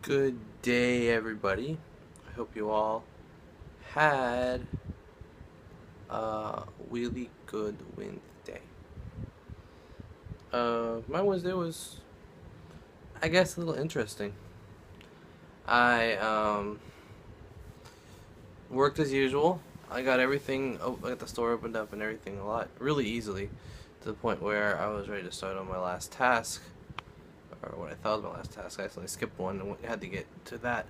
Good day, everybody. I hope you all had a really good Wednesday. My Wednesday was, I guess, a little interesting. I worked as usual. I got everything, I got the store opened up and everything really easily, to the point where I was ready to start on my last task, or what I thought was my last task. I accidentally skipped one and had to get to that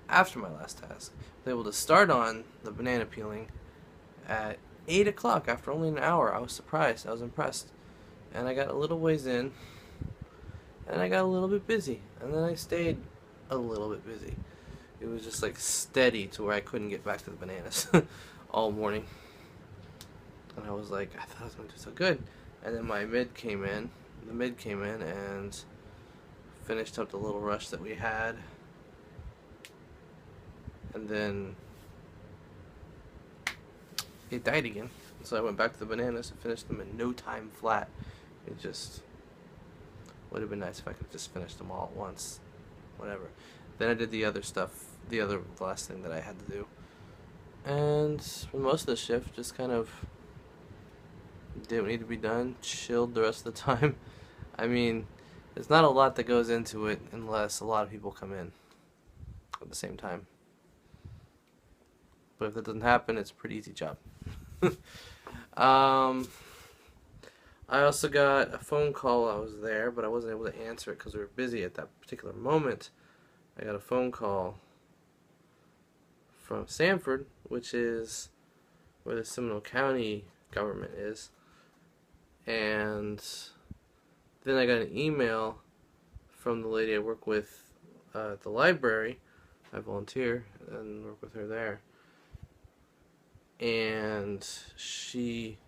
after my last task. I was able to start on the banana peeling at 8 o'clock after only an hour. I was surprised. I was impressed. And I got a little ways in, and I got a little bit busy. And then I stayed a little bit busy. It was just like steady to where I couldn't get back to the bananas all morning. And I was like, I thought I was going to do so good. And then my mid came in. The mid came in and finished up the little rush that we had. And then it died again. So I went back to the bananas and finished them in no time flat. It just would have been nice if I could just finish them all at once. Whatever. Then I did the other stuff, the last thing that I had to do. And for most of the shift, just kind of did what needed to be done, chilled the rest of the time. I mean, there's not a lot that goes into it unless a lot of people come in at the same time. But if that doesn't happen, it's a pretty easy job. um, I also got a phone call while I was there, but I wasn't able to answer it because we were busy at that particular moment. I got a phone call from Sanford, which is where the Seminole County government is. And then I got an email from the lady I work with at the library. I volunteer and work with her there. And she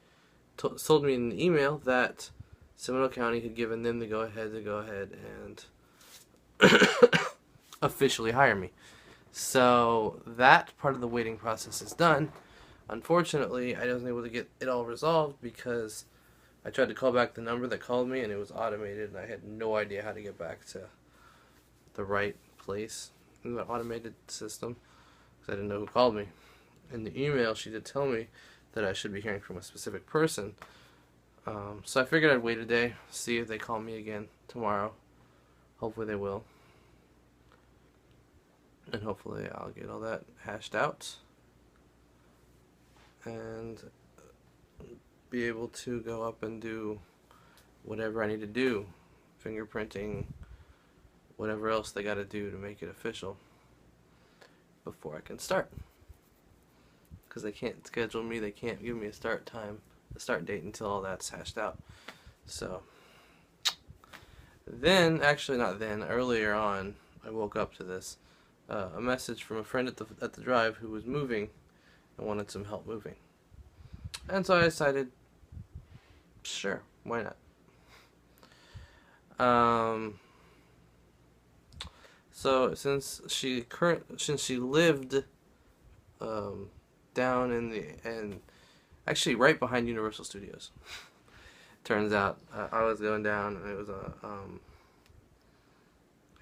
told me in the email that Seminole County had given them the go-ahead and officially hire me. So that part of the waiting process is done. Unfortunately, I wasn't able to get it all resolved because I tried to call back the number that called me and it was automated and I had no idea how to get back to the right place in the automated system because I didn't know who called me. In the email, she did tell me that I should be hearing from a specific person. So I figured I'd wait a day, see if they call me again tomorrow. Hopefully they will. And hopefully I'll get all that hashed out and be able to go up and do whatever I need to do. Fingerprinting, whatever else they got to do to make it official before I can start. Because they can't schedule me, they can't give me a start date until all that's hashed out. So then, actually not then, earlier on, I woke up to this. A message from a friend at the drive who was moving and wanted some help moving. And so I decided, sure, why not? So since she lived down and actually right behind Universal Studios. Turns out I was going down and it was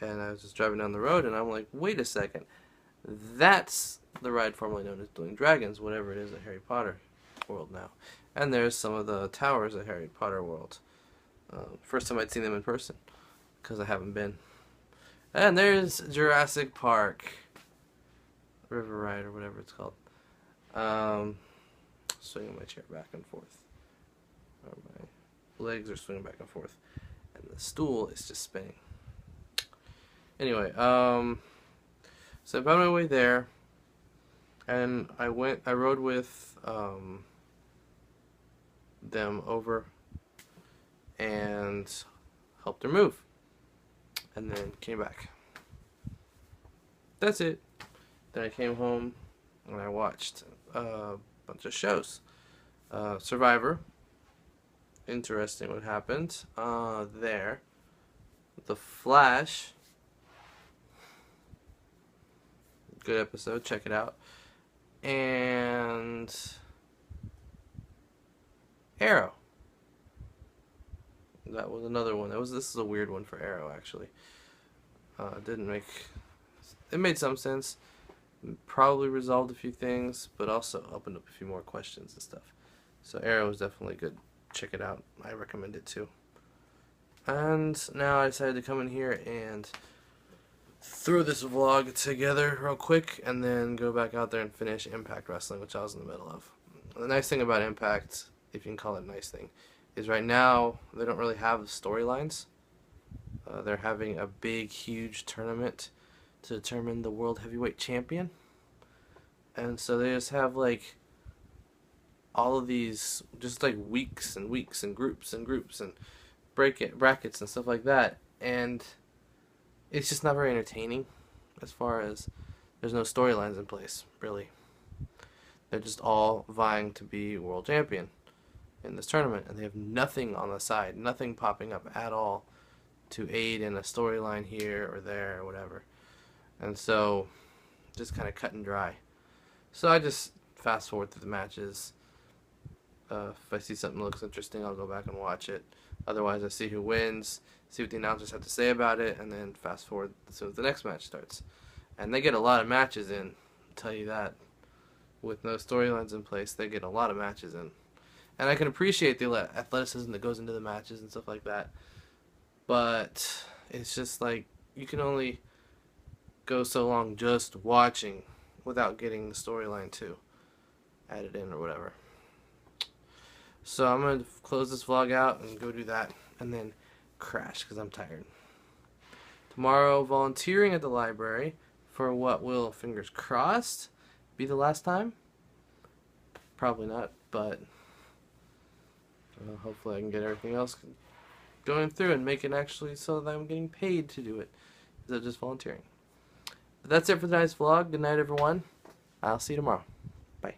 and I was just driving down the road and I'm like, wait a second, that's the ride formerly known as Dueling Dragons, whatever it is at Harry Potter World now. And there's some of the towers at Harry Potter World. First time I'd seen them in person because I haven't been. And there's Jurassic Park River Ride or whatever it's called. Swinging my chair back and forth. Or my legs are swinging back and forth. And the stool is just spinning. Anyway, so I found my way there. And I rode with them over and helped her move. And then came back. That's it. Then I came home and I watched a bunch of shows. Survivor. Interesting what happened there. The Flash. Good episode. Check it out. And Arrow. That was another one. This is a weird one for Arrow, actually. Didn't make it made some sense. Probably resolved a few things, but also opened up a few more questions and stuff. So Arrow is definitely good. Check it out. I recommend it too. And now I decided to come in here and throw this vlog together real quick and then go back out there and finish Impact Wrestling, which I was in the middle of. The nice thing about Impact, if you can call it a nice thing, is right now they don't really have storylines. They're having a big, huge tournament to determine the World Heavyweight Champion. And so they just have like all of these just like weeks and weeks and groups and brackets and stuff like that. And it's just not very entertaining as far as there's no storylines in place, really. They're just all vying to be world champion in this tournament, and they have nothing on the side, nothing popping up at all to aid in a storyline here or there or whatever. And so, just kind of cut and dry. So I just fast forward through the matches. If I see something that looks interesting, I'll go back and watch it. Otherwise, I see who wins, see what the announcers have to say about it, and then fast forward as soon as the next match starts. And they get a lot of matches in, I'll tell you that. With no storylines in place, they get a lot of matches in. And I can appreciate the athleticism that goes into the matches and stuff like that. But it's just like, you can only go so long just watching without getting the storyline too added in or whatever. So I'm going to close this vlog out and go do that and then crash because I'm tired. Tomorrow, volunteering at the library for what will, fingers crossed, be the last time. Probably not, but hopefully I can get everything else going through and make it actually so that I'm getting paid to do it instead of just volunteering. But that's it for tonight's vlog. Good night, everyone. I'll see you tomorrow. Bye.